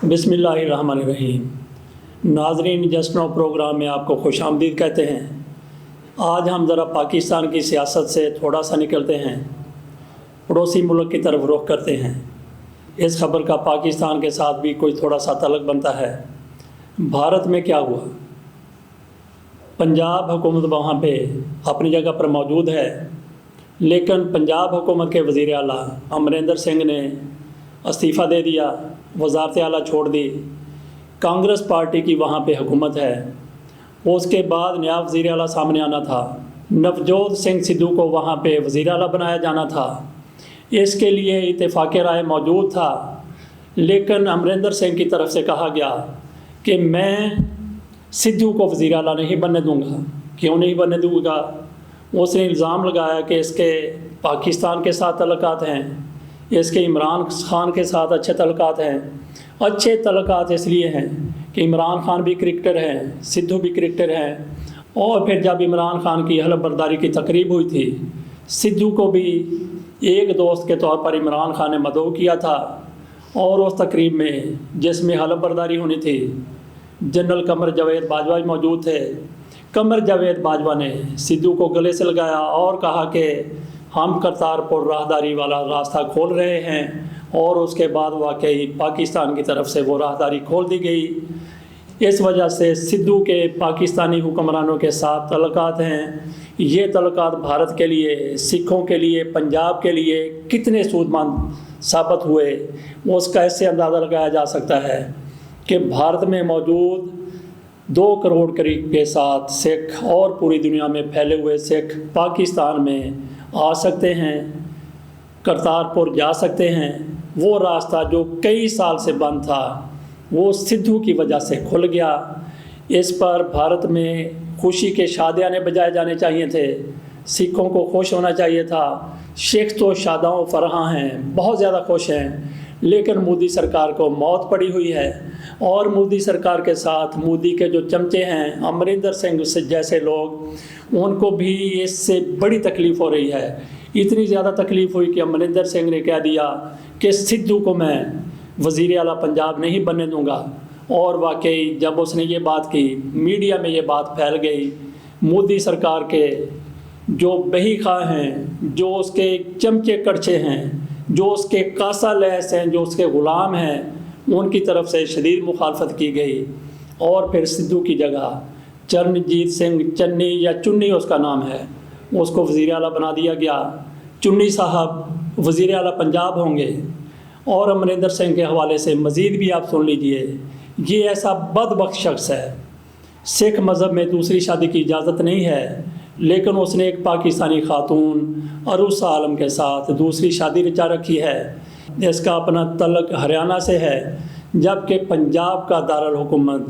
बिस्मिल्लाहिर्रहमानिर्रहीम। नाज़रीन, just now programme में आपको खुशामदीद कहते हैं। आज हम ज़रा पाकिस्तान की सियासत से थोड़ा सा निकलते हैं, पड़ोसी मुल्क की तरफ रुख करते हैं। इस खबर का पाकिस्तान के साथ भी कोई थोड़ा सा तल्लुक़ बनता है। भारत में क्या हुआ? पंजाब हुकूमत वहाँ पे अपनी जगह पर मौजूद है, लेकिन पंजाब हुकूमत के वज़ीर आला अमरिंदर सिंह ने इस्तीफ़ा दे दिया, वज़ारत आला छोड़ दी। कांग्रेस पार्टी की वहाँ पे हुकूमत है। उसके बाद नया वज़ीर आला सामने आना था। नवजोत सिंह सिद्धू को वहाँ पे वज़ीर आला बनाया जाना था। इसके लिए इत्तेफाक राय मौजूद था, लेकिन अमरिंदर सिंह की तरफ से कहा गया कि मैं सिद्धू को वज़ीर आला नहीं बनने दूँगा। क्यों नहीं बनने दूँगा? उसने इल्ज़ाम लगाया कि इसके पाकिस्तान के साथ तल्लुकात हैं, इसके इमरान खान के साथ अच्छे तल्लुकात हैं। अच्छे तल्लुकात इसलिए हैं कि इमरान खान भी क्रिकेटर हैं, सिद्धू भी क्रिकेटर हैं। और फिर जब इमरान खान की हलफ बर्दारी की तकरीब हुई थी, सिद्धू को भी एक दोस्त के तौर पर इमरान खान ने मदऊ किया था। और उस तकरीब में जिसमें हलफ बर्दारी होनी थी, जनरल कमर जावेद बाजवा भी मौजूद थे। कमर जावेद बाजवा ने सिद्धू को गले से लगाया और कहा कि हम करतारपुर राहदारी वाला रास्ता खोल रहे हैं, और उसके बाद वाकई पाकिस्तान की तरफ से वो राहदारी खोल दी गई। इस वजह से सिद्धू के पाकिस्तानी हुक्मरानों के साथ तल्लुकात हैं। ये तल्लुकात भारत के लिए, सिखों के लिए, पंजाब के लिए कितने सूदमंद साबित हुए, उसका इससे अंदाज़ा लगाया जा सकता है कि भारत में मौजूद 2 करोड़ करीब के साथ सिख और पूरी दुनिया में फैले हुए सिख पाकिस्तान में आ सकते हैं, करतारपुर जा सकते हैं। वो रास्ता जो कई साल से बंद था, वो सिद्धू की वजह से खुल गया। इस पर भारत में खुशी के शादियाने बजाए जाने चाहिए थे, सिखों को खुश होना चाहिए था। शेख तो शादाओं फरहा हैं, बहुत ज़्यादा खुश हैं, लेकिन मोदी सरकार को मौत पड़ी हुई है। और मोदी सरकार के साथ मोदी के जो चमचे हैं, अमरिंदर सिंह जैसे लोग, उनको भी इससे बड़ी तकलीफ़ हो रही है। इतनी ज़्यादा तकलीफ़ हुई कि अमरिंदर सिंह ने कह दिया कि सिद्धू को मैं वज़ीर आला पंजाब नहीं बनने दूंगा। और वाकई जब उसने ये बात की, मीडिया में ये बात फैल गई। मोदी सरकार के जो बही खा हैं, जो उसके चमचे कड़छे हैं, जो उसके कासा लैस हैं, जो उसके ग़ुलाम हैं, उनकी तरफ से शदीद मुखालफत की गई। और फिर सिद्धू की जगह चरणजीत सिंह चन्नी या चुन्नी उसका नाम है, उसको वज़ीर आला बना दिया गया। चुन्नी साहब वज़ीर आला पंजाब होंगे। और अमरिंदर सिंह के हवाले से मज़ीद भी आप सुन लीजिए, ये ऐसा बदबख्त शख्स है। सिख मज़हब में दूसरी शादी की इजाज़त नहीं है, लेकिन उसने एक पाकिस्तानी खातून अरूसा आलम के साथ दूसरी शादी रचा रखी है। इसका अपना तल्लुक़ हरियाणा से है, जबकि पंजाब का दारुल हुकूमत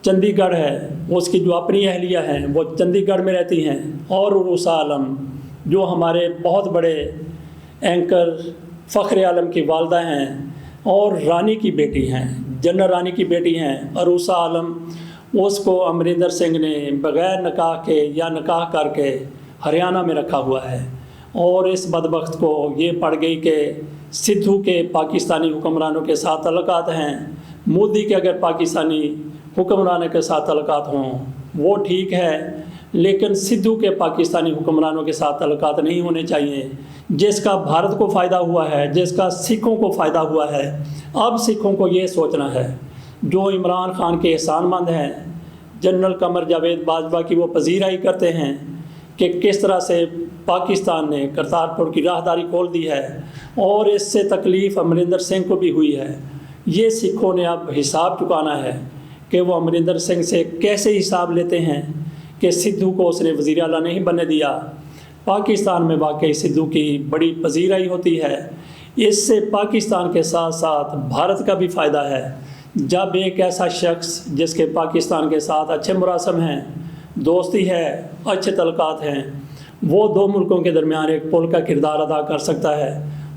चंडीगढ़ है। उसकी जो अपनी अहलिया हैं वो चंडीगढ़ में रहती हैं। और अरूसा आलम जो हमारे बहुत बड़े एंकर फ़ख्र आलम की वालदा हैं और रानी की बेटी हैं, जनरल रानी की बेटी हैं अरूसा आलम, उसको अमरिंदर सिंह ने बग़ैर निकाह के या निकाह करके हरियाणा में रखा हुआ है। और इस बदबख्त को ये पड़ गई कि सिद्धू के पाकिस्तानी हुक्मरानों के साथ तल्लुकात हैं। मोदी के अगर पाकिस्तानी हुक्मरानों के साथ तल्लुकात हों वो ठीक है, लेकिन सिद्धू के पाकिस्तानी हुक्मरानों के साथ तल्लुकात नहीं होने चाहिए। जिसका भारत को फ़ायदा हुआ है, जिसका सिखों को फ़ायदा हुआ है, अब सिखों को ये सोचना है। जो इमरान खान के एहसानमंद हैं, जनरल कमर जावेद बाजवा की वो पजीराई करते हैं कि किस तरह से पाकिस्तान ने करतारपुर की राहदारी खोल दी है, और इससे तकलीफ़ अमरिंदर सिंह को भी हुई है। ये सिखों ने अब हिसाब चुकाना है कि वो अमरिंदर सिंह से कैसे हिसाब लेते हैं कि सिद्धू को उसने वज़ीर आला नहीं बनने दिया। पाकिस्तान में वाकई सिद्धू की बड़ी पजीराई होती है। इससे पाकिस्तान के साथ साथ भारत का भी फ़ायदा है। जब एक ऐसा शख्स जिसके पाकिस्तान के साथ अच्छे मुरासम हैं, दोस्ती है, अच्छे तल्लुकात हैं, वो 2 मुल्कों के दरमियान एक पुल का किरदार अदा कर सकता है।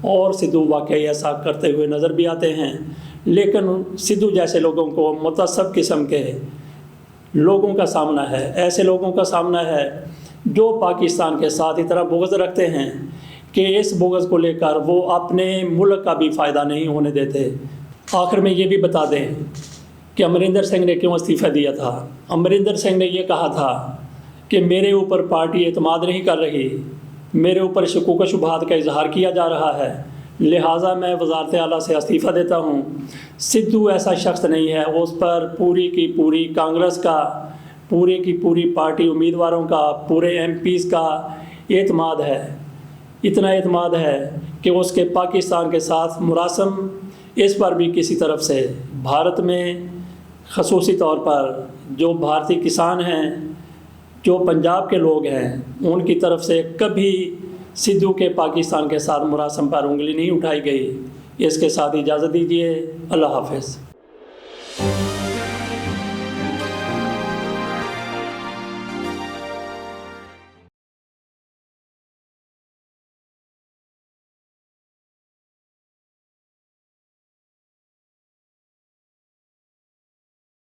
और सिद्धू वाकई ऐसा करते हुए नज़र भी आते हैं। लेकिन सिद्धू जैसे लोगों को मुतअस्सब किस्म के लोगों का सामना है, ऐसे लोगों का सामना है जो पाकिस्तान के साथ इतना बुग़्ज़ रखते हैं कि इस बुग़्ज़ को लेकर वो अपने मुल्क का भी फ़ायदा नहीं होने देते। आखिर में ये भी बता दें कि अमरिंदर सिंह ने क्यों इस्तीफ़ा दिया था। अमरिंदर सिंह ने ये कहा था कि मेरे ऊपर पार्टी एतमाद नहीं कर रही, मेरे ऊपर शकूक व शुबहात का इजहार किया जा रहा है, लिहाजा मैं वज़ारत आला से इस्तीफ़ा देता हूँ। सिद्धू ऐसा शख्स नहीं है, उस पर पूरी की पूरी कांग्रेस का, पूरी की पूरी पार्टी उम्मीदवारों का, पूरे एमपीज़ का एतमाद है। इतना एतमाद है कि उसके पाकिस्तान के साथ मुरासम इस पर भी किसी तरफ से भारत में ख़ुसूसी तौर पर जो भारतीय किसान हैं, जो पंजाब के लोग हैं, उनकी तरफ से कभी सिद्धू के पाकिस्तान के साथ मुरासम पर उंगली नहीं उठाई गई। इसके साथ इजाज़त दीजिए। अल्लाह हाफ़िज़।